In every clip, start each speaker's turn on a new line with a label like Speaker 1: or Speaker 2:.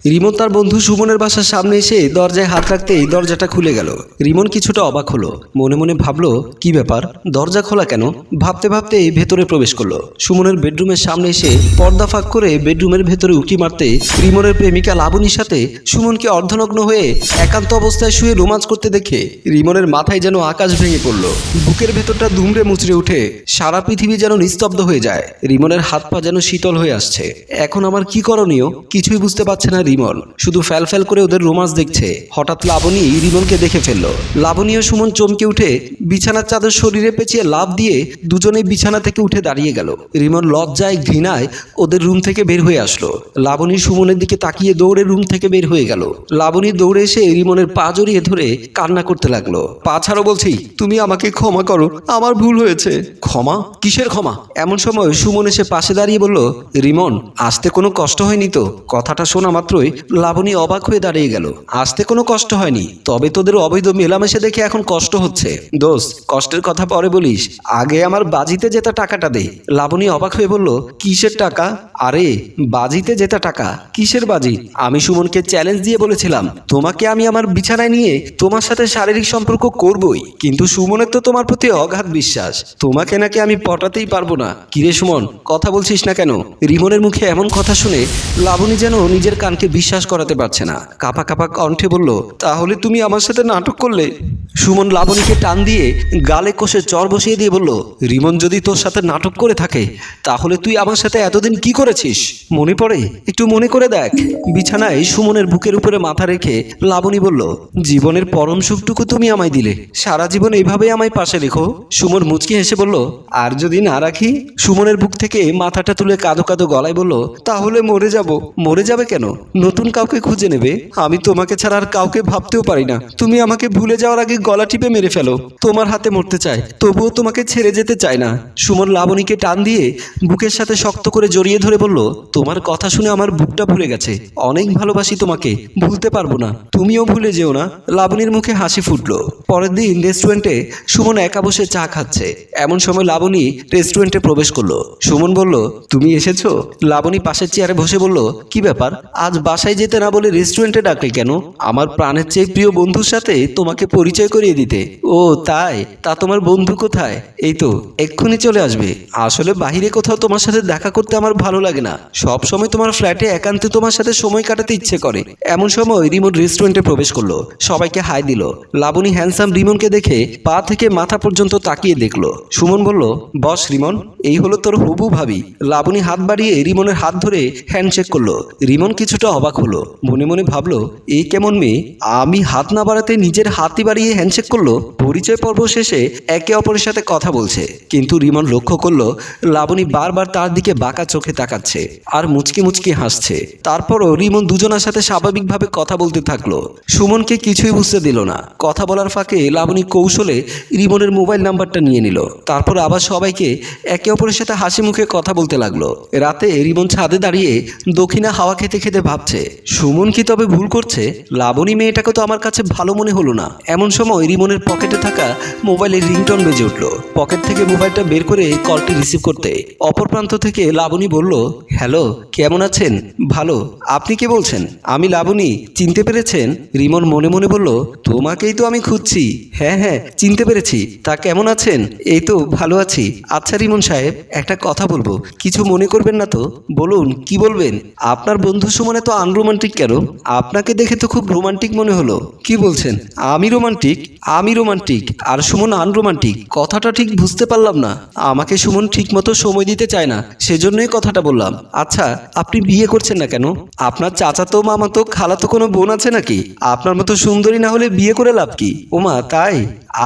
Speaker 1: রিমন তার বন্ধু সুমনের বাসার সামনে এসে দরজায় হাত রাখতেই দরজাটা খুলে গেল। রিমন কিছুটা অবাক হলো, মনে মনে ভাবলো কি ব্যাপার, দরজা খোলা কেন। ভাবতে ভাবতে ভেতরে প্রবেশ করলো। সুমনের বেডরুমের সামনে এসে পর্দা ফাঁক করে বেডরুমের ভেতরে উঁকি মারতে রিমনের প্রেমিকা লাবণীর সাথে সুমনকে অর্ধনগ্ন হয়ে একান্ত অবস্থায় শুয়ে রোমাঞ্চ করতে দেখে রিমনের মাথায় যেন আকাশ ভেঙে পড়ল। বুকের ভেতরটা দুমড়ে মুচড়ে উঠে সারা পৃথিবী যেন নিস্তব্ধ হয়ে যায়। রিমনের হাত পা যেন শীতল হয়ে আসছে। এখন আমার কি করণীয় কিছুই বুঝতে পারছে না রিমন, শুধু ফ্যাল করে ওদের রোমান্স দেখছে। হঠাৎ লাবণী রিমনকে দেখে ফেললো। লাবণী ও সুমন চমকে উঠে বিছানার চাদর শরীরে পেঁচিয়ে লাফ দিয়ে দুজনেই বিছানা থেকে উঠে দাঁড়িয়ে গেল। রিমন লজ্জায় ঘৃণায় ওদের রুম থেকে বের হয়ে আসলো। লাবণী সুমনের দিকে তাকিয়ে দৌড়ে রুম থেকে বের হয়ে গেল। লাবণী দৌড়ে এসে রিমনের পা জড়িয়ে ধরে কান্না করতে লাগলো। পা ছাড়ো বলছি, তুমি আমাকে ক্ষমা করো, আমার ভুল হয়েছে। ক্ষমা? কিসের ক্ষমা? এমন সময় সুমন এসে পাশে দাঁড়িয়ে বলল, রিমন আসতে কোনো কষ্ট হয়নি তো? কথাটা শোনা মাত্রই লাবণী অবাক হয়ে দাঁড়িয়ে গেল। আসতে কোনো কষ্ট হয়নি, তবে তোদের অবৈধ মেলামেশা দেখে এখন কষ্ট হচ্ছে। দোস্ত, কষ্টের কথা পরে বলিস, আগে আমার বাজিতে জেতা টাকাটা দে। লাবণী অবাক হয়ে বলল, কিসের টাকা? আরে বাজিতে জেতা টাকা। কিসের বাজি? আমি সুমনকে চ্যালেঞ্জ দিয়ে বলেছিলাম তোমাকে আমি আমার বিছানায় নিয়ে তোমার সাথে শারীরিক সম্পর্ক করবই, কিন্তু সুমনের তো তোমার প্রতি অগাধ বিশ্বাস, তোমাকে নাকি আমি পটাতেই পারবো না। কিরে সুমন, কথা বলছিস না কেন? রিমনের মুখে এমন কথা শুনে লাবণী যেন নিজের কানকে বিশ্বাস করাতে পারছে না। কাপা কাপা কণ্ঠে বলল, তাহলে তুমি আমার সাথে নাটক করলে? সুমন লাবণীকে টান দিয়ে গালে কষে চর বসিয়ে দিয়ে বলল, রিমন যদি তোর সাথে নাটক করে থাকে তাহলে তুই আমার সাথে এতদিন কি করেছিস মনে পড়ে? একটু মনে করে দেখ। বিছানায় সুমনের বুকের উপরে মাথা রেখে লাবণী বলল, জীবনের পরম সুখটুকু তুমি আমায় দিলে, সারা জীবন এইভাবেই আমায় পাশে রেখো। সুমন মুচকি হেসে বলল, আর যদি না রাখি? সুমনের বুক থেকে মাথাটা তুলে কাঁদো কাঁদো গলায় বলল, তাহলে মরে যাব। মরে যাবে কেন? নতুন কাউকে খুঁজে নেবে। আমি তোমাকে ছাড়া আর কাউকে ভাবতেও পারি না। তুমি আমাকে ভুলে যাওয়ার আগে গলা টিপে মেরে ফেলো। তোমার হাতে মরতে চাই, তবুও তোমাকে ছেড়ে যেতে চায় না। সুমন লাবণীকে টান দিয়ে বুকের সাথে শক্ত করে জড়িয়ে ধরে বলল, তোমার কথা শুনে আমার বুকটা ভরে গেছে। অনেক ভালোবাসি তোমাকে, ভুলতে পারবো না। তুমিও ভুলে যেও না। লাবণীর মুখে হাসি ফুটলো। পরের দিন রেস্টুরেন্টে সুমন একা বসে চা খাচ্ছে। এমন সময় লাবণী রেস্টুরেন্টে প্রবেশ করলো। সুমন বলল, তুমি এসেছো? লাবণী পাশের চেয়ারে বসে বলল, কি ব্যাপার, আজ বাসায় যেতে না বলে রেস্টুরেন্টে ডাকলে কেন? আমার প্রাণের চেয়ে প্রিয় বন্ধুর সাথে তোমাকে পরিচয় করিয়ে দিতে। ও তাই? তা তোমার বন্ধু কোথায়? এই তো এক্ষুনি চলে আসবে। আসলে বাইরে কোথাও তোমার সাথে দেখা করতে আমার ভালো লাগে না, সব সময় তোমার ফ্ল্যাটে একান্তে তোমার সাথে সময় কাটাতে ইচ্ছে করে। এমন সময় রিমন রেস্টুরেন্টে প্রবেশ করলো। সবাইকে হাই দিল। লাবণী হ্যান্ডসাম রিমনকে দেখে পা থেকে মাথা পর্যন্ত তাকিয়ে দেখলো। সুমন বলল, বস রিমন, এই হলো তোর হবু ভাবি। লাবণী হাত বাড়িয়ে রিমনের হাত ধরে হ্যান্ডশেক করলো। রিমন কিছুটা অবাক হলো, মনে মনে ভাবলো, এই কেমন মেয়ে, আমি হাত না বাড়াতে নিজের হাতই বাড়িয়ে হ্যান্ডশেক করলো। পরিচয় পর্ব শেষে একে অপরের সাথে কথা বলছে, কিন্তু রিমন লক্ষ্য করলো লাবণী বারবার তার দিকে বাঁকা চোখে তাকাচ্ছে আর মুচকি মুচকি হাসছে। তারপরও রিমন দুজনের সাথে স্বাভাবিকভাবে কথা বলতে থাকলো। সুমনকে কিছুই বুঝতে দিল না। কথা বলার ফাঁকে লাবণী কৌশলে রিমনের মোবাইল নাম্বারটা নিয়ে নিল। তারপর আবার সবাইকে একে অপরের সাথে হাসি মুখে কথা বলতে লাগলো। রাতে রিমন ছাদে দাঁড়িয়ে দক্ষিণা হাওয়া খেতে খেতে ভাবছে, সুমন কি তবে ভুল করছে? লাবণী মেয়েটাকে তো আমার কাছে ভালো মনে হলো না। এমন সময় রিমনের পকেটে থাকা মোবাইলের রিংটোন বেজে উঠল। পকেট থেকে মোবাইলটা বের করে কলটি রিসিভ করতে অপর প্রান্ত থেকে লাবণী বলল, হ্যালো, কেমন আছেন? ভালো। আপনি কে বলছেন? আমি লাবণী, চিনতে পেরেছেন? রিমন মনে মনে বলল, তোমাকেই তো আমি খুঁজছি। হ্যাঁ হ্যাঁ, চিনতে পেরেছি। তা কেমন আছেন? এই তো ভালো আছি। আচ্ছা রিমন সাহেব, একটা কথা বলবো, কিছু মনে করবেন না তো? বলুন, কি বলবেন? আপনার বন্ধু সুমন এত আনরোমান্টিক কেন? আপনাকে দেখে তো খুব রোমান্টিক মনে হলো। কি বলছেন? আমি রোমান্টিক? আমি রোমান্টিক আর সুমন আনরোমান্টিক, কথাটা ঠিক বুঝতে পারলাম না। আমাকে সুমন ঠিক মতো সময় দিতে চায় না, সেজন্যই কথাটা বললাম। আচ্ছা, আপনি বিয়ে করছেন না কেন? আপনার চাচাতো মামাতো খালাতো কোনো বোন আছে নাকি? আপনার মতো সুন্দরী না হলে বিয়ে করে লাভ কি? ওমা তাই?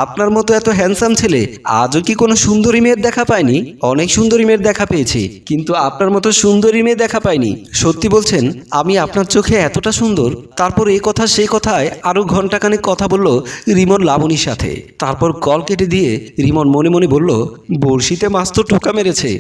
Speaker 1: আপনার মতো এত হ্যান্ডসাম ছেলে আজও কি কোনো সুন্দরী মেয়ের দেখা পায়নি? অনেক সুন্দরী মেয়ের দেখা পেয়েছি, কিন্তু আপনার মতো সুন্দরী মেয়ে দেখা পাইনি। সত্যি বলছেন আমি আপনার চোখে এতটা সুন্দর? তারপর এই কথা সেই কথায় আরো ঘন্টাখানেক কথা বলল রিমন লাবণীর সাথে। তারপর কল কেটে দিয়ে রিমন মনে মনে বলল, বড়শিতে মাছ তো টোকা মেরেছে।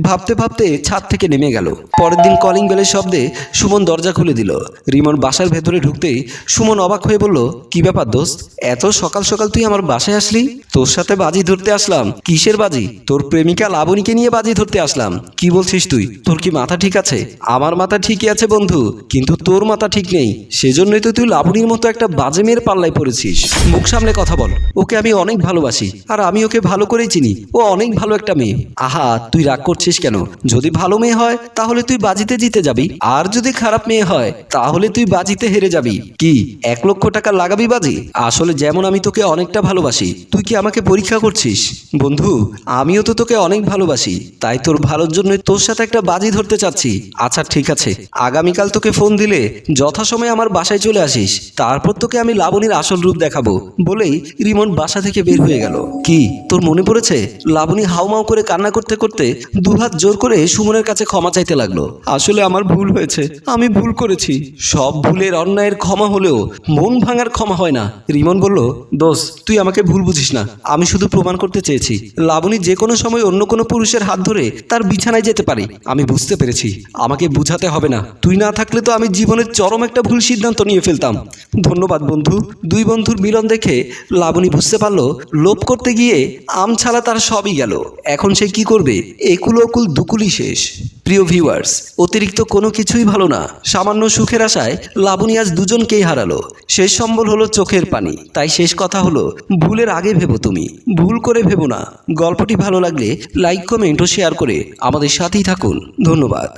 Speaker 1: ভাবতে ভাবতে ছাদ থেকে নেমে গেল। পরের দিন কলিং বেলের শব্দে সুমন দরজা খুলে দিল। রিমন বাসার ভেতরে ঢুকতেই সুমন অবাক হয়ে বলল, কি ব্যাপার দোস্ত, এত সকাল সকাল তুই আমার বাসায় আসলি? তোর সাথে বাজি ধরতে আসলাম। কিসের বাজি? তোর প্রেমিকা লাবণীকে নিয়ে বাজি ধরতে আসলাম। কি বলছিস তুই? তোর কি মাথা ঠিক আছে? আমার মাথা ঠিকই আছে বন্ধু, কিন্তু তোর মাথা ঠিক নেই। সেজন্যই তো তুই লাবণীর মতো একটা বাজে মেয়ের পাল্লায় পড়েছিস। মুখ সামনে কথা বল। ওকে আমি অনেক ভালোবাসি, আর আমি ওকে ভালো করেই চিনি। ও অনেক ভালো একটা মেয়ে। আহা, তুই রাগ করছিস কেন? যদি ভালো মেয়ে হয় তাহলে তুই বাজিতে জিতে যাবি, আর যদি খারাপ মেয়ে হয় তাহলে তুই বাজিতে হেরে যাবি। কি 1 লক্ষ টাকা লাগাবি বাজি? আসলে যেমন আমি তোকে অনেকটা ভালোবাসি, তুই কি আমাকে পরীক্ষা করছিস? বন্ধু, আমিও তো তোকে অনেক ভালোবাসি, তাই তোর ভালোর জন্য তোর সাথে একটা বাজি ধরতে চাচ্ছি। আচ্ছা ঠিক আছে, আগামীকাল তোকে ফোন দিলে যথাসময়ে আমার বাসায় চলে আসিস, তারপর তোকে আমি লাবণীর আসল রূপ দেখাবো। বলেই রিমন বাসা থেকে বের হয়ে গেল। কি তোর মনে পড়েছে? লাবণী হাউমাউ করে কান্না করতে করতে দুহাত জোর করে সুমনের কাছে ক্ষমা চাইতে লাগলো। আসলে আমার ভুল হয়েছে, আমি ভুল করেছি। সব ভুলের অন্যায়ের ক্ষমা হলেও মন ভাঙার ক্ষমা হয় না। রিমন বলল, দোস্ত তুই আমাকে ভুল বুঝিস না, আমি শুধু প্রমাণ করতে চেয়েছি লাবণী যে কোনো সময় অন্য কোনো পুরুষের হাত ধরে তার বিছানায় যেতে পারে। আমি বুঝতে পেরেছি, আমাকে বুঝাতে হবে না। তুই না থাকলে তো আমি জীবনের চরম একটা ভুল সিদ্ধান্ত নিয়ে ফেলতাম। ধন্যবাদ বন্ধু। দুই বন্ধুর মিলন দেখে লাবণী বুঝতে পারলো লোভ করতে গিয়ে আম ছাড়া তার সবই গেল। এখন সে কি করবে? একুল ওকুল দুকুলই শেষ। প্রিয় ভিউয়ার্স, অতিরিক্ত কোনো কিছুই ভালো না। সামান্য সুখের আশায় লাবণী আজ দুজনকেই হারালো। শেষ সম্বল হলো চোখের পানি। তাই শেষ কথা হলো, ভুলের আগে ভেবো, তুমি ভুল করে ভেবো না। গল্পটি ভালো লাগলে লাইক, কমেন্ট ও শেয়ার করে আমাদের সাথেই থাকুন। ধন্যবাদ।